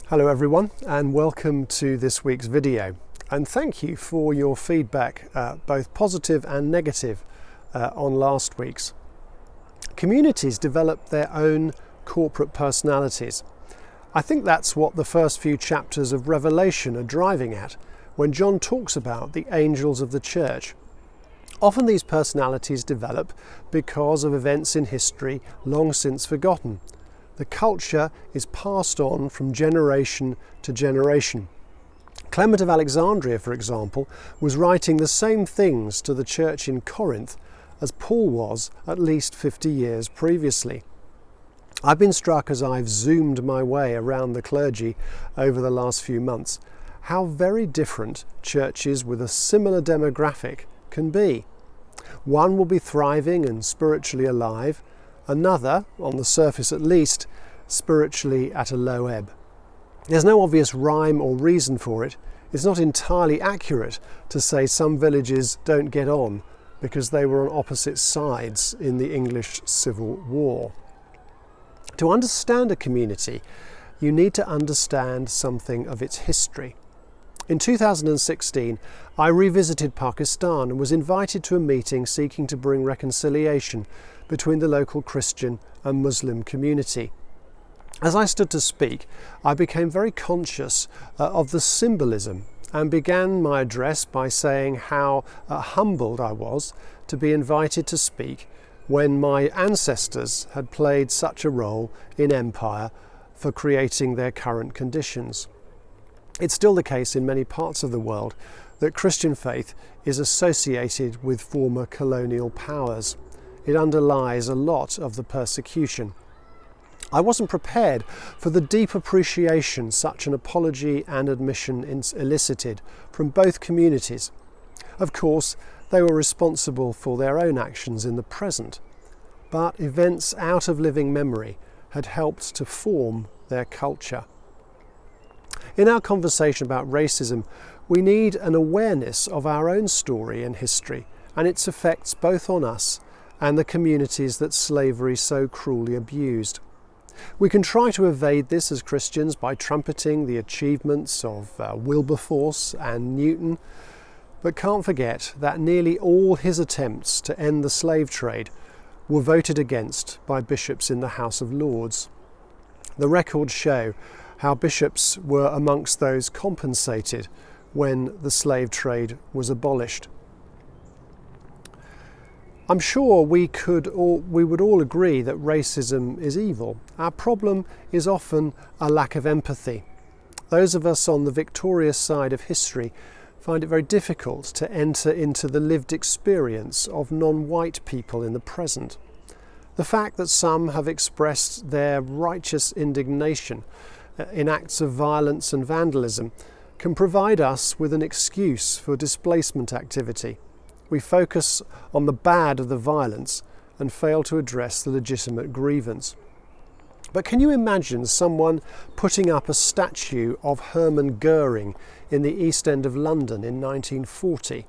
Hello everyone, and welcome to this week's video, and thank you for your feedback, both positive and negative, on last week's. Communities develop their own corporate personalities. I think that's what the first few chapters of Revelation are driving at when John talks about the angels of the church. Often these personalities develop because of events in history long since forgotten. The culture is passed on from generation to generation. Clement of Alexandria, for example, was writing the same things to the church in Corinth as Paul was at least 50 years previously. I've been struck as I've zoomed my way around the clergy over the last few months, how very different churches with a similar demographic can be. One will be thriving and spiritually alive, another, on the surface at least, spiritually at a low ebb. There's no obvious rhyme or reason for it. It's not entirely accurate to say some villages don't get on because they were on opposite sides in the English Civil War. To understand a community, you need to understand something of its history. In 2016, I revisited Pakistan and was invited to a meeting seeking to bring reconciliation between the local Christian and Muslim community. As I stood to speak, I became very conscious of the symbolism and began my address by saying how humbled I was to be invited to speak when my ancestors had played such a role in empire for creating their current conditions. It's still the case in many parts of the world that Christian faith is associated with former colonial powers. It underlies a lot of the persecution. I wasn't prepared for the deep appreciation such an apology and admission elicited from both communities. Of course, they were responsible for their own actions in the present, but events out of living memory had helped to form their culture. In our conversation about racism, we need an awareness of our own story and history and its effects both on us and the communities that slavery so cruelly abused. We can try to evade this as Christians by trumpeting the achievements of Wilberforce and Newton, but can't forget that nearly all his attempts to end the slave trade were voted against by bishops in the House of Lords. The records show how bishops were amongst those compensated when the slave trade was abolished. I'm sure we would all agree that racism is evil. Our problem is often a lack of empathy. Those of us on the victorious side of history find it very difficult to enter into the lived experience of non-white people in the present. The fact that some have expressed their righteous indignation in acts of violence and vandalism can provide us with an excuse for displacement activity. We focus on the bad of the violence and fail to address the legitimate grievance. But can you imagine someone putting up a statue of Hermann Goering in the East End of London in 1940,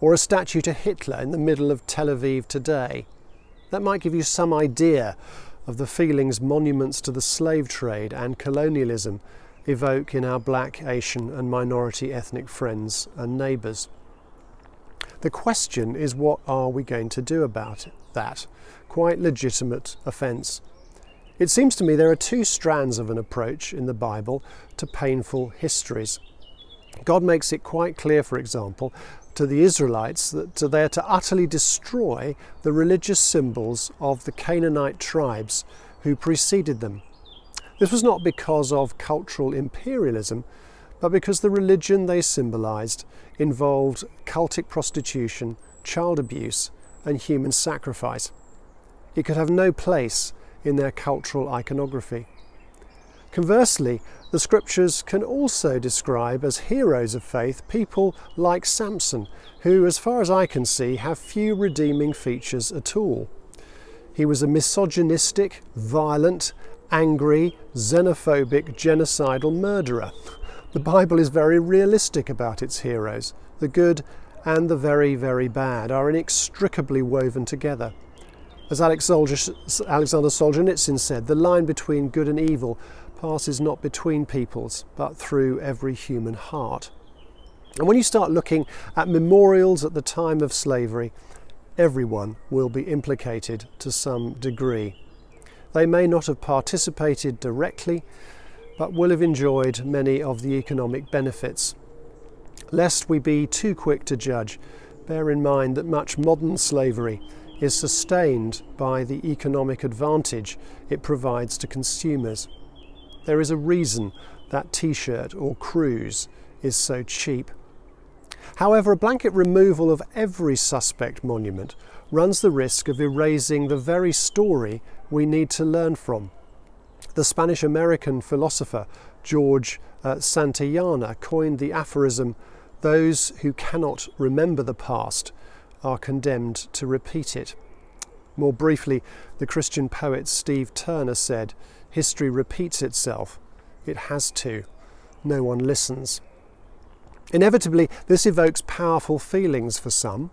or a statue to Hitler in the middle of Tel Aviv today? That might give you some idea of the feelings monuments to the slave trade and colonialism evoke in our black, Asian and minority ethnic friends and neighbours. The question is, what are we going to do about that quite legitimate offence? It seems to me there are two strands of an approach in the Bible to painful histories. God makes it quite clear, for example, to the Israelites that they are to utterly destroy the religious symbols of the Canaanite tribes who preceded them. This was not because of cultural imperialism, but because the religion they symbolized involved cultic prostitution, child abuse, and human sacrifice. It could have no place in their cultural iconography. Conversely, the scriptures can also describe as heroes of faith people like Samson, who, as far as I can see, have few redeeming features at all. He was a misogynistic, violent, angry, xenophobic, genocidal murderer. The Bible is very realistic about its heroes. The good and the very, very bad are inextricably woven together. As Alexander Solzhenitsyn said, the line between good and evil passes not between peoples, but through every human heart. And when you start looking at memorials at the time of slavery, everyone will be implicated to some degree. They may not have participated directly, but will have enjoyed many of the economic benefits. Lest we be too quick to judge, bear in mind that much modern slavery is sustained by the economic advantage it provides to consumers. There is a reason that T-shirt or cruise is so cheap. However, a blanket removal of every suspect monument runs the risk of erasing the very story we need to learn from. The Spanish-American philosopher George Santayana coined the aphorism, "Those who cannot remember the past are condemned to repeat it." More briefly, the Christian poet Steve Turner said, "History repeats itself. It has to. No one listens." Inevitably, this evokes powerful feelings for some.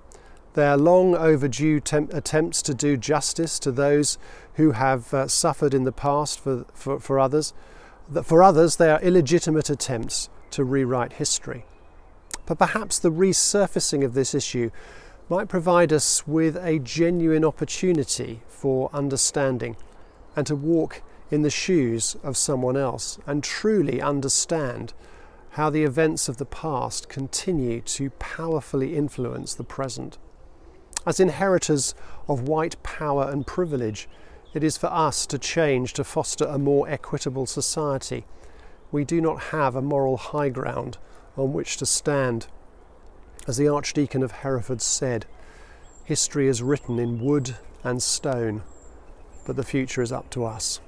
Their long overdue attempts to do justice to those who have suffered in the past for others. For others, they are illegitimate attempts to rewrite history. But perhaps the resurfacing of this issue might provide us with a genuine opportunity for understanding and to walk in the shoes of someone else and truly understand how the events of the past continue to powerfully influence the present. As inheritors of white power and privilege, it is for us to change to foster a more equitable society. We do not have a moral high ground on which to stand. As the Archdeacon of Hereford said, "History is written in wood and stone, but the future is up to us."